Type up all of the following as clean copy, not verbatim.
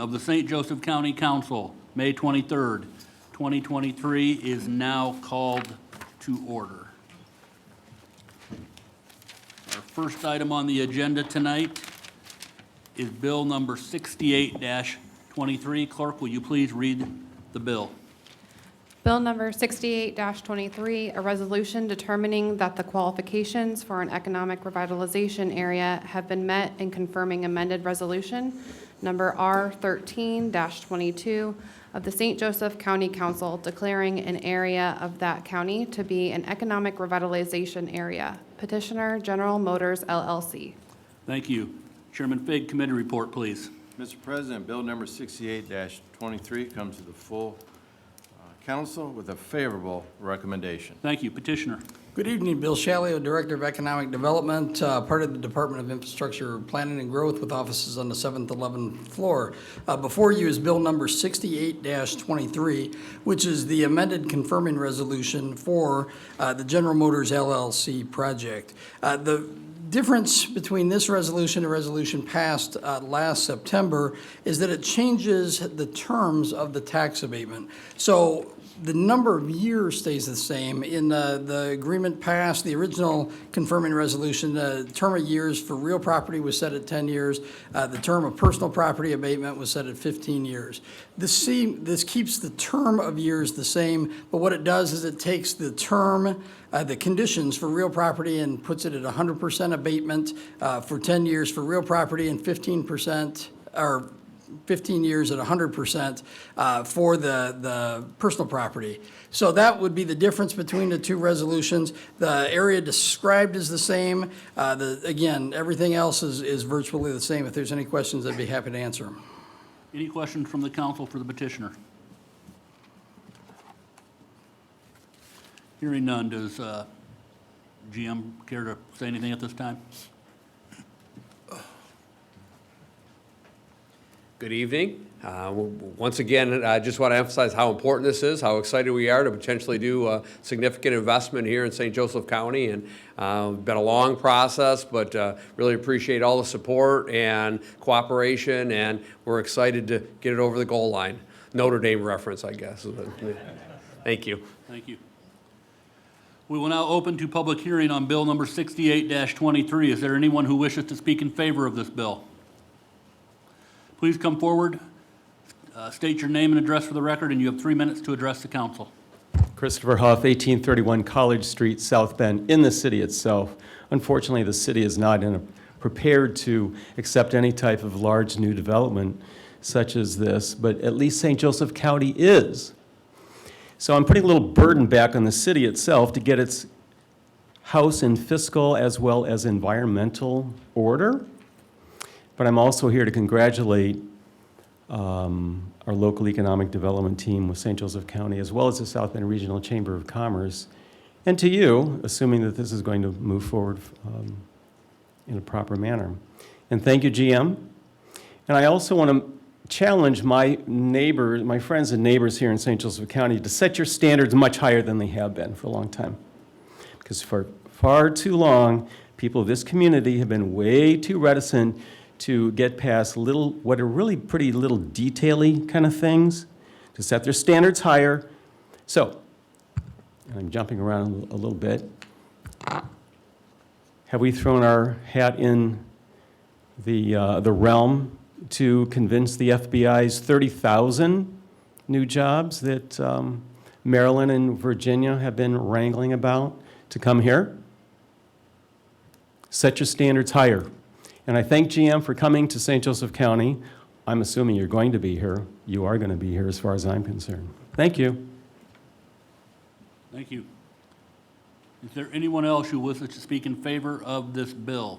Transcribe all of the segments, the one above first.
of the St. Joseph County Council, May 23rd, 2023 is now called to order. Our first item on the agenda tonight is Bill number 68-23. Clerk, will you please read the bill? Bill number 68-23, a resolution determining that the qualifications for an economic revitalization area have been met and confirming amended resolution number R13-22 of the St. Joseph County Council declaring an area of that county to be an economic revitalization area. Petitioner, General Motors, LLC. Thank you. Chairman Fig, committee report, please. Mr. President, Bill number 68-23 comes to the full council with a favorable recommendation. Thank you. Petitioner. Good evening, Bill Shalio, Director of Economic Development, part of the Department of Infrastructure Planning and Growth with offices on the 7th, 11th floor. Before you is Bill number 68-23, which is the amended confirming resolution for the General Motors LLC project. The difference between this resolution and a resolution passed last September is that it changes the terms of the tax abatement. So the number of years stays the same. In the agreement passed, the original confirming resolution, the term of years for real property was set at 10 years. The term of personal property abatement was set at 15 years. This keeps the term of years the same, but what it does is it takes the term, the conditions for real property and puts it at 100% abatement for 10 years for real property and 15% or 15 years at 100% for the personal property. So that would be the difference between the two resolutions. The area described is the same. Again, everything else is virtually the same. If there's any questions, I'd be happy to answer them. Any questions from the council for the petitioner? Hearing none, does GM care to say anything at this time? Good evening. Once again, I just want to emphasize how important this is, how excited we are to potentially do a significant investment here in St. Joseph County. And been a long process, but really appreciate all the support and cooperation, and we're excited to get it over the goal line. Notre Dame reference, I guess. Thank you. Thank you. We will now open to public hearing on Bill number 68-23. Is there anyone who wishes to speak in favor of this bill? Please come forward, state your name and address for the record, and you have 3 minutes to address the council. Christopher Huff, 1831 College Street, South Bend, in the city itself. Unfortunately, the city is not prepared to accept any type of large new development such as this, but at least St. Joseph County is. So I'm putting a little burden back on the city itself to get its house in fiscal as well as environmental order. But I'm also here to congratulate our local economic development team with St. Joseph County, as well as the South Bend Regional Chamber of Commerce, and to you, assuming that this is going to move forward in a proper manner. And thank you, GM. And I also want to challenge my neighbors, my friends and neighbors here in St. Joseph County to set your standards much higher than they have been for a long time. Because for far too long, people of this community have been way too reticent to get past what are really pretty little detail-y kind of things, to set their standards higher. So, and I'm jumping around a little bit. Have we thrown our hat in the realm to convince the FBI's 30,000 new jobs that Maryland and Virginia have been wrangling about to come here? Set your standards higher. And I thank GM for coming to St. Joseph County. I'm assuming you're going to be here. You are going to be here as far as I'm concerned. Thank you. Thank you. Is there anyone else who wishes to speak in favor of this bill?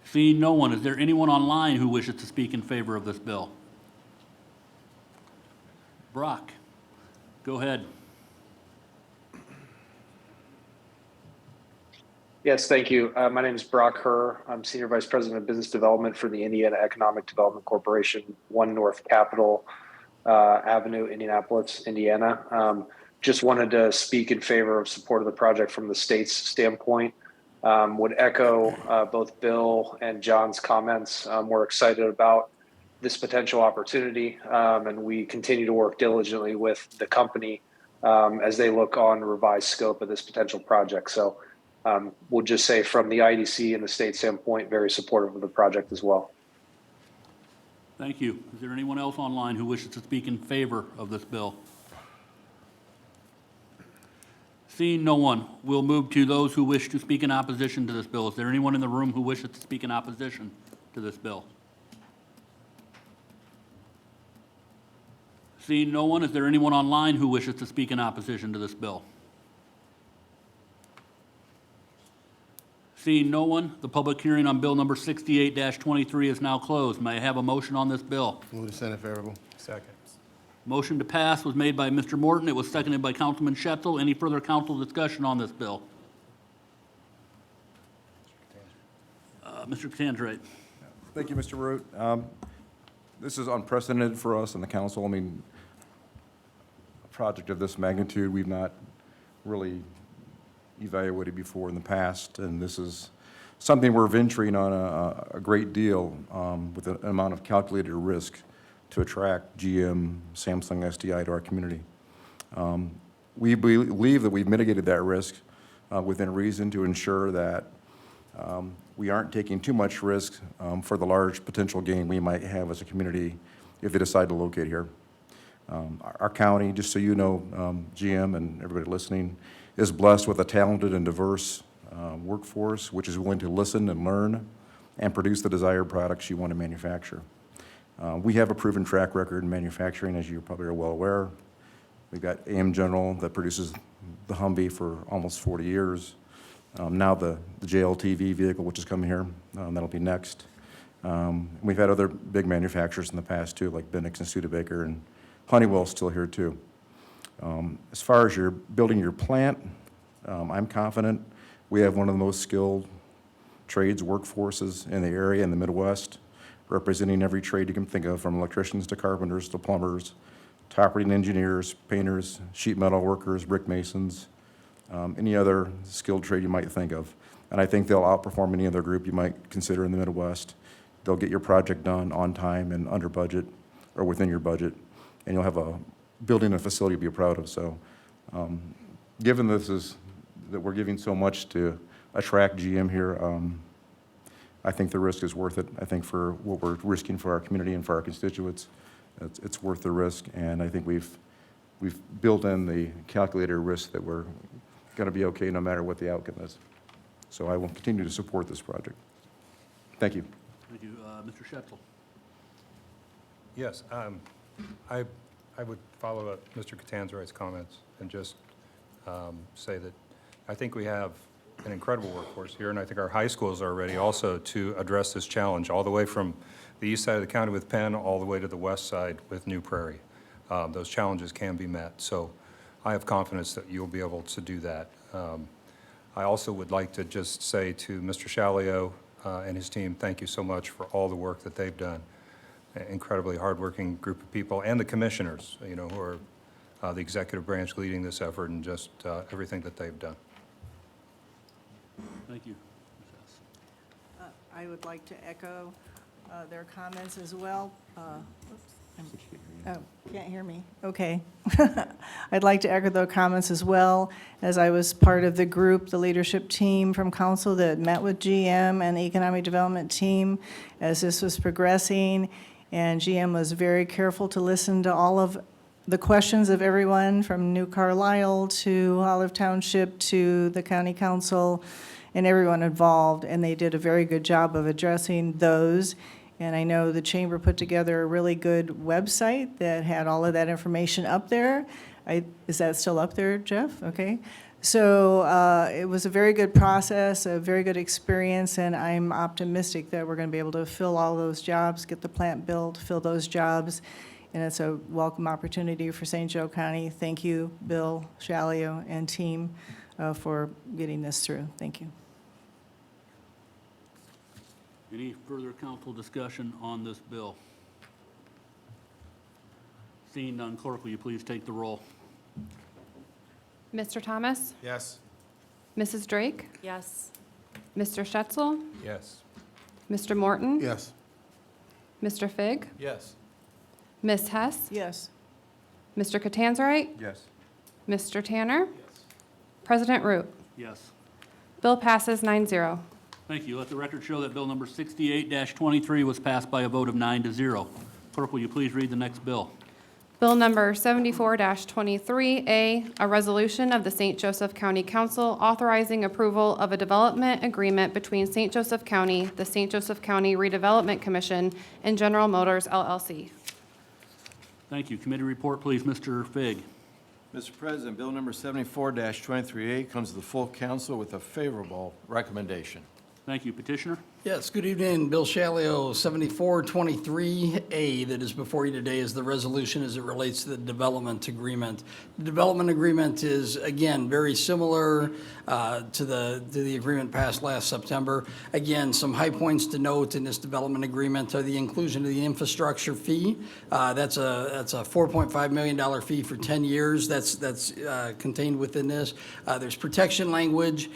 Seeing no one, is there anyone online who wishes to speak in favor of this bill? Brock, go ahead. Yes, thank you. My name is Brock Herr. I'm Senior Vice President of Business Development for the Indiana Economic Development Corporation, 1 North Capitol Avenue, Indianapolis, Indiana. Just wanted to speak in favor of support of the project from the state's standpoint. Would echo both Bill and John's comments. We're excited about this potential opportunity, and we continue to work diligently with the company as they look on the revised scope of this potential project. So we'll just say from the IDC and the state standpoint, very supportive of the project as well. Thank you. Is there anyone else online who wishes to speak in favor of this bill? Seeing no one, we'll move to those who wish to speak in opposition to this bill. Is there anyone in the room who wishes to speak in opposition to this bill? Seeing no one, is there anyone online who wishes to speak in opposition to this bill? Seeing no one, the public hearing on bill number 68-23 is now closed. May I have a motion on this bill? Move to Senate favorable. Second. Motion to pass was made by Mr. Morton. It was seconded by Councilman Schetzel. Any further council discussion on this bill? Mr. Catanzarite. Thank you, Mr. Root. This is unprecedented for us in the council. I mean, a project of this magnitude, we've not really evaluated before in the past, and this is something we're venturing on a great deal with an amount of calculated risk to attract GM, Samsung, SDI to our community. We believe that we've mitigated that risk within reason to ensure that we aren't taking too much risk for the large potential gain we might have as a community if they decide to locate here. Our county, just so you know, GM and everybody listening, is blessed with a talented and diverse workforce which is willing to listen and learn and produce the desired products you want to manufacture. We have a proven track record in manufacturing, as you probably are well aware. We've got AM General that produces the Humvee for almost 40 years. Now the JLTV vehicle, which is coming here, that'll be next. We've had other big manufacturers in the past too, like Bendix and Studebaker, and Honeywell's still here too. As far as you're building your plant, I'm confident we have one of the most skilled trades workforces in the area in the Midwest, representing every trade you can think of, from electricians to carpenters to plumbers, to operating engineers, painters, sheet metal workers, brick masons, any other skilled trade you might think of. And I think they'll outperform any other group you might consider in the Midwest. They'll get your project done on time and under budget or within your budget, and you'll have a building and facility to be proud of. So given that we're giving so much to attract GM here, I think the risk is worth it. I think for what we're risking for our community and for our constituents, it's worth the risk. And I think we've built in the calculated risk that we're going to be okay no matter what the outcome is. So I will continue to support this project. Thank you. Thank you. Mr. Schetzel. Yes, I would follow up Mr. Catanzarite's comments and just say that I think we have an incredible workforce here, and I think our high schools are ready also to address this challenge, all the way from the east side of the county with Penn, all the way to the west side with New Prairie. Those challenges can be met, so I have confidence that you'll be able to do that. I also would like to just say to Mr. Shalio and his team, thank you so much for all the work that they've done. Incredibly hardworking group of people, and the commissioners, you know, who are the executive branch leading this effort, and just everything that they've done. Thank you. I would like to echo their comments as well. Oh, can't hear me. Okay. I'd like to echo their comments as well, as I was part of the group, the leadership team from council that met with GM and the economic development team as this was progressing. And GM was very careful to listen to all of the questions of everyone from New Carlisle to Olive Township to the county council and everyone involved. And they did a very good job of addressing those. And I know the chamber put together a really good website that had all of that information up there. Is that still up there, Jeff? Okay. So it was a very good process, a very good experience, and I'm optimistic that we're going to be able to fill all those jobs, get the plant built, fill those jobs, and it's a welcome opportunity for St. Joe County. Thank you, Bill Shalio and team, for getting this through. Thank you. Any further council discussion on this bill? Seeing none, clerk, will you please take the roll? Mr. Thomas? Yes. Mrs. Drake? Yes. Mr. Stetzel? Yes. Mr. Morton? Yes. Mr. Fig? Yes. Ms. Hess? Yes. Mr. Catanzarite? Yes. Mr. Tanner? President Root? Yes. Bill passes 9-0. Thank you. Let the record show that bill number 68-23 was passed by a vote of 9-0. Clerk, will you please read the next bill? Bill number 74-23A, a resolution of the St. Joseph County Council authorizing approval of a development agreement between St. Joseph County, the St. Joseph County Redevelopment Commission, and General Motors LLC. Thank you. Committee report, please, Mr. Fig. Mr. President, Bill number 74-23A comes to the full council with a favorable recommendation. Thank you. Petitioner? Yes, good evening. Bill Shalio, 7423A, that is before you today is the resolution as it relates to the development agreement. The development agreement is, again, very similar to the agreement passed last September. Again, some high points to note in this development agreement are the inclusion of the infrastructure fee. That's a $4.5 million fee for 10 years. That's contained within this. There's protection language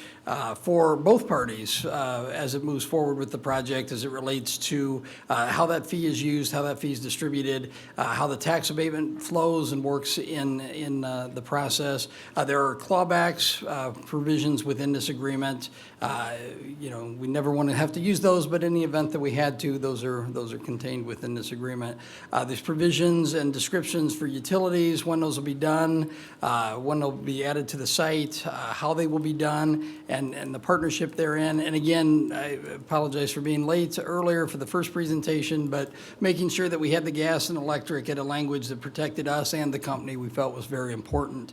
for both parties as it moves forward with the project as it relates to how that fee is used, how that fee is distributed, how the tax abatement flows and works in the process. There are clawbacks provisions within this agreement. We never want to have to use those, but in the event that we had to, those are contained within this agreement. There's provisions and descriptions for utilities, when those will be done, when they'll be added to the site, how they will be done, and the partnership therein. And again, I apologize for being late earlier for the first presentation, but making sure that we had the gas and electric at a language that protected us and the company we felt was very important.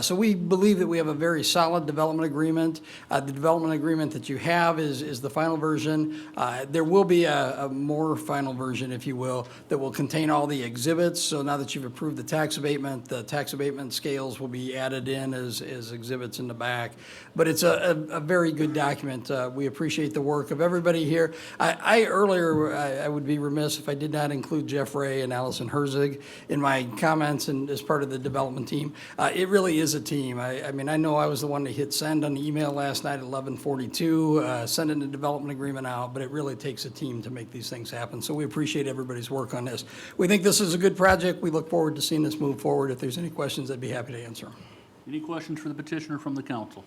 So we believe that we have a very solid development agreement. The development agreement that you have is the final version. There will be a more final version, if you will, that will contain all the exhibits. So now that you've approved the tax abatement scales will be added in as exhibits in the back. But it's a very good document. We appreciate the work of everybody here. I would be remiss if I did not include Jeff Ray and Allison Herzig in my comments and as part of the development team. It really is a team. I mean, I know I was the one that hit send on the email last night at 11:42, sending the development agreement out, but it really takes a team to make these things happen. So we appreciate everybody's work on this. We think this is a good project. We look forward to seeing this move forward. If there's any questions, I'd be happy to answer them. Any questions for the petitioner from the council?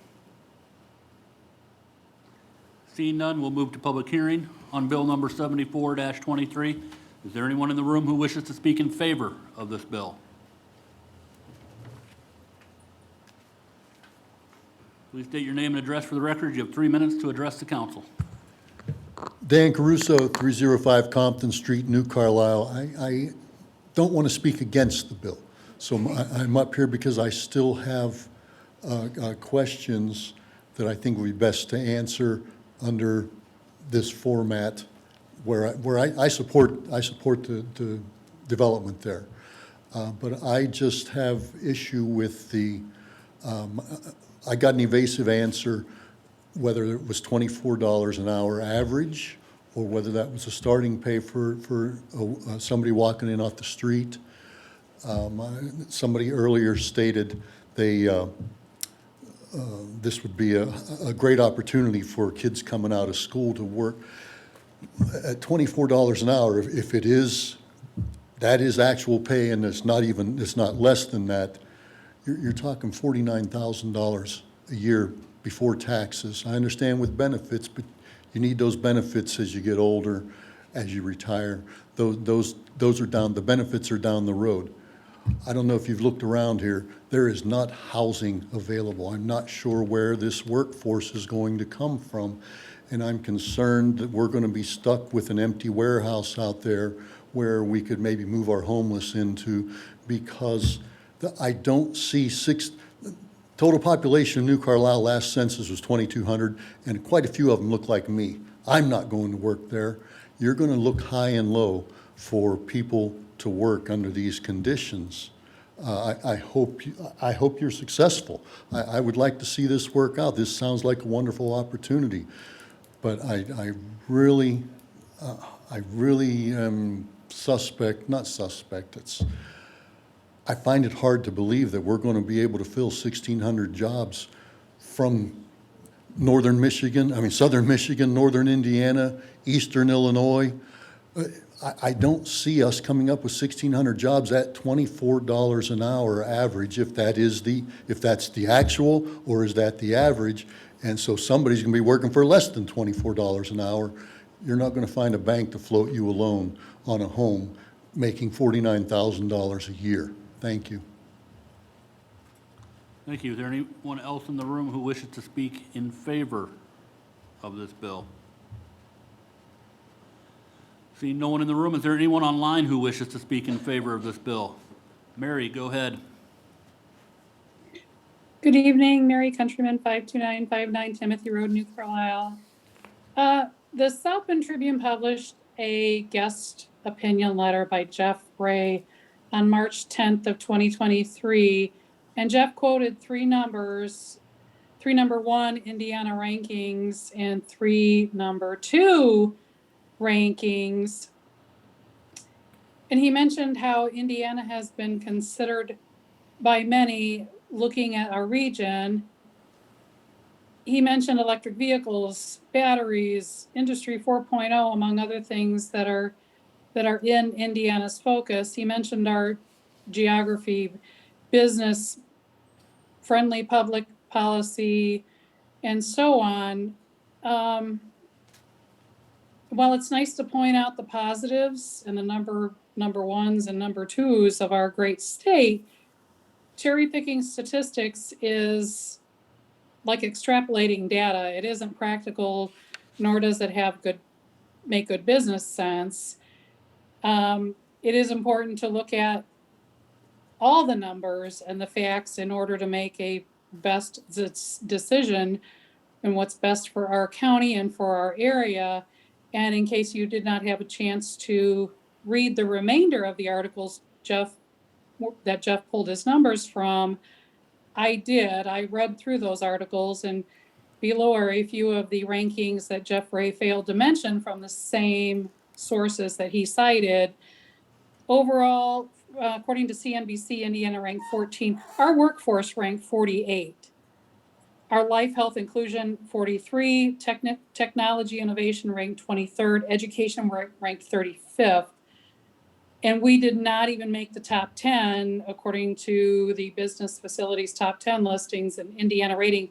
Seeing none, we'll move to public hearing on bill number 74-23. Is there anyone in the room who wishes to speak in favor of this bill? Please state your name and address for the record. You have 3 minutes to address the council. Dan Caruso, 305 Compton Street, New Carlisle. I don't want to speak against the bill, so I'm up here because I still have questions that I think would be best to answer under this format, where I support the development there, but I just have issue with the. I got an evasive answer whether it was $24 an hour average or whether that was a starting pay for somebody walking in off the street. Somebody earlier stated this would be a great opportunity for kids coming out of school to work. At $24 an hour, if it is, that is actual pay and it's not less than that, you're talking $49,000 a year before taxes. I understand with benefits, but you need those benefits as you get older, as you retire. Those are down, the benefits are down the road. I don't know if you've looked around here. There is not housing available. I'm not sure where this workforce is going to come from, and I'm concerned that we're going to be stuck with an empty warehouse out there where we could maybe move our homeless into, because I don't see total population of New Carlisle last census was 2,200, and quite a few of them look like me. I'm not going to work there. You're going to look high and low for people to work under these conditions. I hope you're successful. I would like to see this work out. This sounds like a wonderful opportunity, but I really am not suspect. I find it hard to believe that we're going to be able to fill 1,600 jobs from northern Michigan, southern Michigan, northern Indiana, eastern Illinois. I don't see us coming up with 1,600 jobs at $24 an hour average, if that's the actual, or is that the average? And so somebody's gonna be working for less than $24 an hour. You're not gonna find a bank to float you a loan on a home making $49,000 a year. Thank you. Thank you. Is there anyone else in the room who wishes to speak in favor of this bill? Seeing no one in the room, is there anyone online who wishes to speak in favor of this bill? Mary, go ahead. Good evening, Mary Countryman, 52959 Timothy Road, New Carlisle. The South Bend Tribune published a guest opinion letter by Jeff Ray on March 10th of 2023. And Jeff quoted three numbers, number one Indiana rankings and number two rankings. And he mentioned how Indiana has been considered by many looking at our region. He mentioned electric vehicles, batteries, Industry 4.0, among other things that are in Indiana's focus. He mentioned our geography, business, friendly public policy, and so on. While it's nice to point out the positives and the number ones and number twos of our great state, cherry picking statistics is like extrapolating data. It isn't practical, nor does it make good business sense. It is important to look at all the numbers and the facts in order to make a best decision and what's best for our county and for our area. And in case you did not have a chance to read the remainder of the articles that Jeff pulled his numbers from, I did. I read through those articles, and below are a few of the rankings that Jeff Ray failed to mention from the same sources that he cited. Overall, according to CNBC, Indiana ranked 14. Our workforce ranked 48. Our life, health, inclusion, 43. Technology innovation ranked 23rd. Education ranked 35th. And we did not even make the top 10, according to the business facilities top 10 listings, and Indiana rating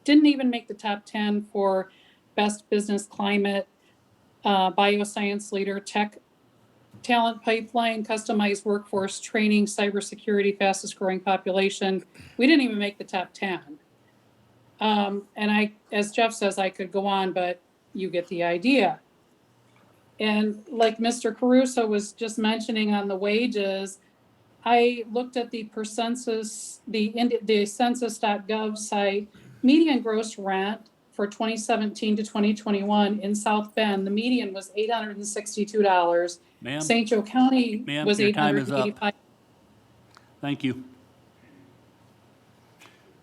didn't even make the top 10 for best business climate, bioscience leader, tech talent pipeline, customized workforce training, cybersecurity, fastest growing population. We didn't even make the top 10. And as Jeff says, I could go on, but you get the idea. And like Mr. Caruso was just mentioning on the wages, I looked at the census, the census.gov site, median gross rent for 2017 to 2021 in South Bend, the median was $862. Ma'am? St. Joe County Ma'am, was your time is up. $885. Thank you.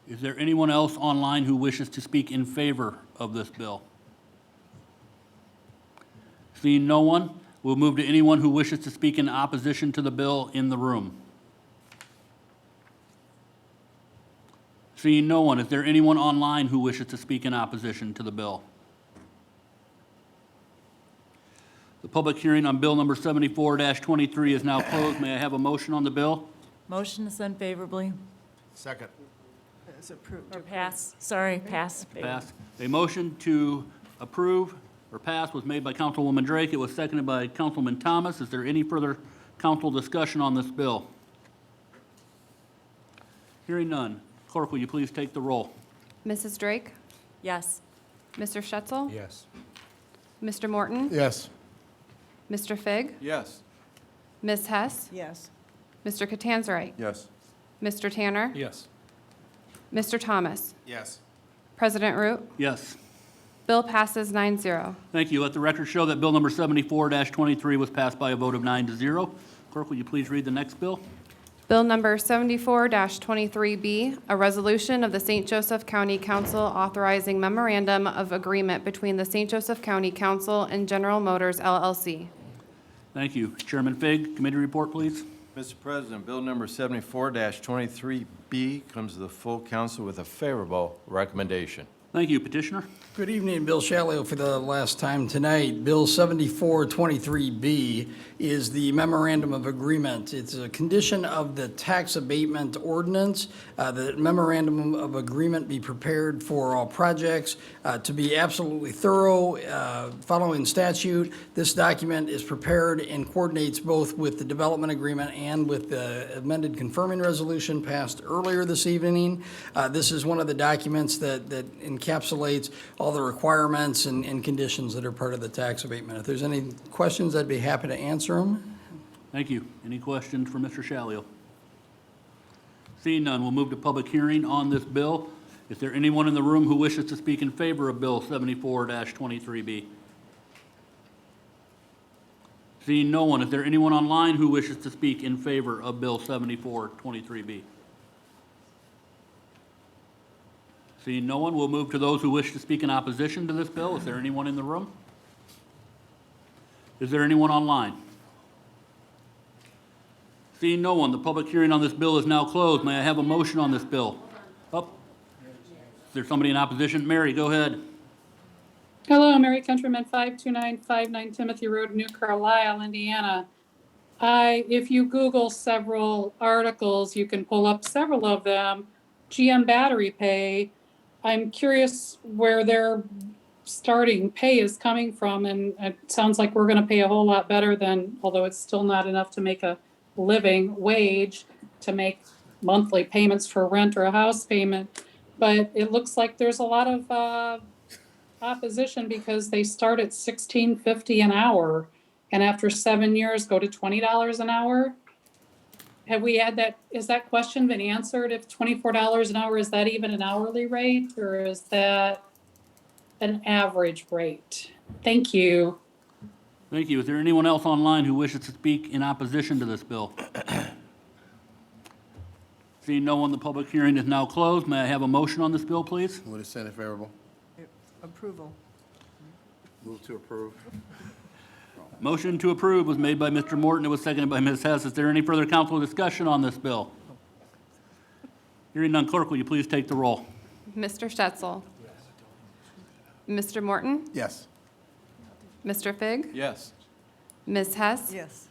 Is there anyone else online who wishes to speak in favor of this bill? Seeing no one, we'll move to anyone who wishes to speak in opposition to the bill in the room. Seeing no one, is there anyone online who wishes to speak in opposition to the bill? The public hearing on bill number 74-23 is now closed. May I have a motion on the bill? Motion to send favorably. Second. Is approved. Or pass, sorry, pass. Pass. A motion to approve or pass was made by Councilwoman Drake. It was seconded by Councilman Thomas. Is there any further council discussion on this bill? Hearing none. Clerk, will you please take the roll? Mrs. Drake? Yes. Mr. Schetzel? Yes. Mr. Morton? Yes. Mr. Fig? Yes. Ms. Hess? Yes. Mr. Catanzarite? Yes. Mr. Tanner? Yes. Mr. Thomas? Yes. President Root? Yes. Bill passes 9-0. Thank you. Let the record show that bill number 74-23 was passed by a vote of 9-0. Clerk, will you please read the next bill? Bill number 74-23B, a resolution of the St. Joseph County Council authorizing memorandum of agreement between the St. Joseph County Council and General Motors LLC. Thank you. Chairman Fig, committee report, please. Mr. President, bill number 74-23B comes to the full council with a favorable recommendation. Thank you. Petitioner? Good evening, Bill Shalio for the last time tonight. Bill 7423B is the memorandum of agreement. It's a condition of the tax abatement ordinance. The memorandum of agreement be prepared for all projects to be absolutely thorough, following statute. This document is prepared and coordinates both with the development agreement and with the amended confirming resolution passed earlier this evening. This is one of the documents that encapsulates all the requirements and conditions that are part of the tax abatement. If there's any questions, I'd be happy to answer them. Thank you. Any questions for Mr. Shalio? Seeing none, we'll move to public hearing on this bill. Is there anyone in the room who wishes to speak in favor of Bill 74-23B? Seeing no one, is there anyone online who wishes to speak in favor of Bill 74-23B? Seeing no one, we'll move to those who wish to speak in opposition to this bill. Is there anyone in the room? Is there anyone online? Seeing no one, the public hearing on this bill is now closed. May I have a motion on this bill? Is there somebody in opposition? Mary, go ahead. Hello, Mary Countryman, 52959 Timothy Road, New Carlisle, Indiana. If you Google several articles, you can pull up several of them. GM Battery Pay, I'm curious where their starting pay is coming from, and it sounds like we're going to pay a whole lot better than, although it's still not enough to make a living wage, to make monthly payments for rent or a house payment. But it looks like there's a lot of opposition because they start at $16.50 an hour, and after 7 years go to $20 an hour. Have we had that, is that question been answered? If $24 an hour, is that even an hourly rate, or is that an average rate? Thank you. Thank you. Is there anyone else online who wishes to speak in opposition to this bill? Seeing no one, the public hearing is now closed. May I have a motion on this bill, please? Would the Senate favorable? Approval. Move to approve. Motion to approve was made by Mr. Morton. It was seconded by Ms. Hess. Is there any further council discussion on this bill? Hearing none, clerk, will you please take the roll? Mr. Stetzel? Mr. Morton? Yes. Mr. Fig? Yes. Ms. Hess? Yes.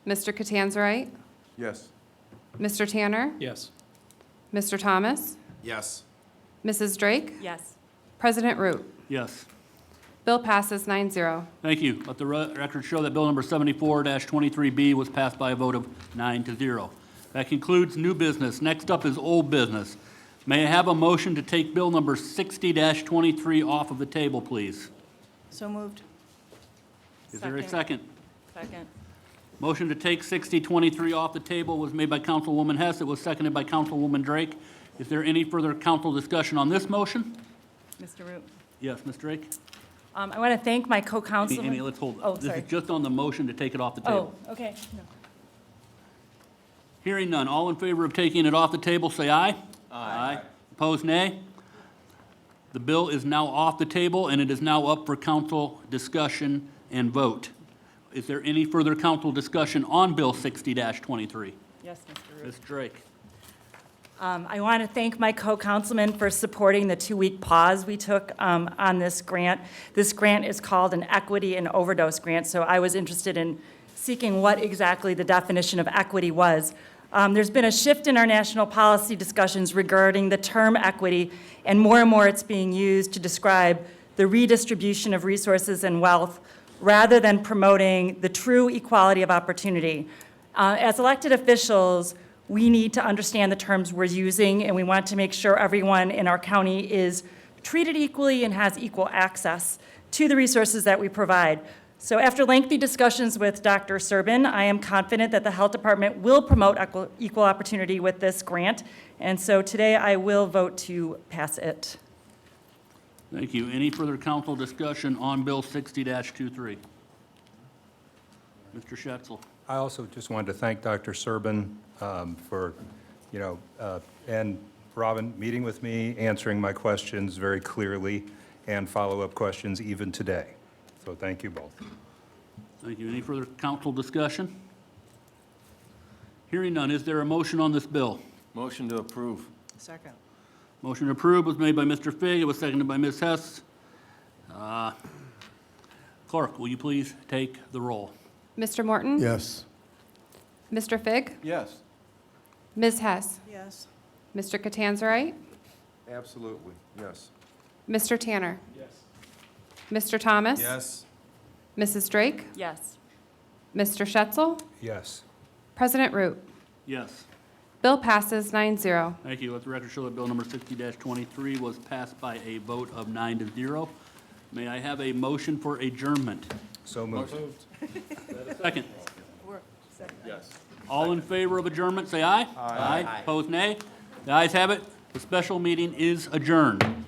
Mr. Catanzarite? Yes. Mr. Tanner? Yes. Mr. Thomas? Yes. Mrs. Drake? Yes. President Root? Yes. Bill passes 9-0. Thank you. Let the record show that bill number 74-23B was passed by a vote of 9-0. That concludes new business. Next up is old business. May I have a motion to take bill number 60-23 off of the table, please? So moved. Is there a second? Second. Motion to take 60-23 off the table was made by Councilwoman Hess. It was seconded by Councilwoman Drake. Is there any further council discussion on this motion? Mr. Root. Yes, Ms. Drake? I want to thank my Amy, co-councilman. let's hold. Oh, This sorry. is just on the motion to take it off the table. Oh, okay. No. Hearing none, all in favor of taking it off the table, say aye. Aye. Opposed, nay. The bill is now off the table, and it is now up for council discussion and vote. Is there any further council discussion on Bill 60-23? Yes, Mr. Root. Ms. Drake? I want to thank my co-councilman for supporting the 2-week pause we took on this grant. This grant is called an equity and overdose grant, so I was interested in seeking what exactly the definition of equity was. There's been a shift in our national policy discussions regarding the term equity, and more it's being used to describe the redistribution of resources and wealth rather than promoting the true equality of opportunity. As elected officials, we need to understand the terms we're using, and we want to make sure everyone in our county is treated equally and has equal access to the resources that we provide. So after lengthy discussions with Dr. Serbin, I am confident that the Health Department will promote equal opportunity with this grant, and so today I will vote to pass it. Thank you. Any further council discussion on Bill 60-23? Mr. Schetzel? I also just wanted to thank Dr. Serbin for, and Robin, meeting with me, answering my questions very clearly, and follow-up questions even today. So thank you both. Thank you. Any further council discussion? Hearing none, is there a motion on this bill? Motion to approve. Second. Motion approved was made by Mr. Fig, it was seconded by Ms. Hess. Clerk, will you please take the roll? Mr. Morton? Yes. Mr. Fig? Yes. Ms. Hess? Yes. Mr. Catanzarite? Absolutely, yes. Mr. Tanner? Yes. Mr. Thomas? Yes. Mrs. Drake? Yes. Mr. Schetzel? Yes. President Root? Yes. Bill passes 9-0. Thank you. Let the record show that bill number 60-23 was passed by a vote of 9-0. May I have a motion for adjournment? So moved. Second. Yes. All in favor of adjournment, say aye. Aye. Opposed, nay. The ayes have it. The special meeting is adjourned.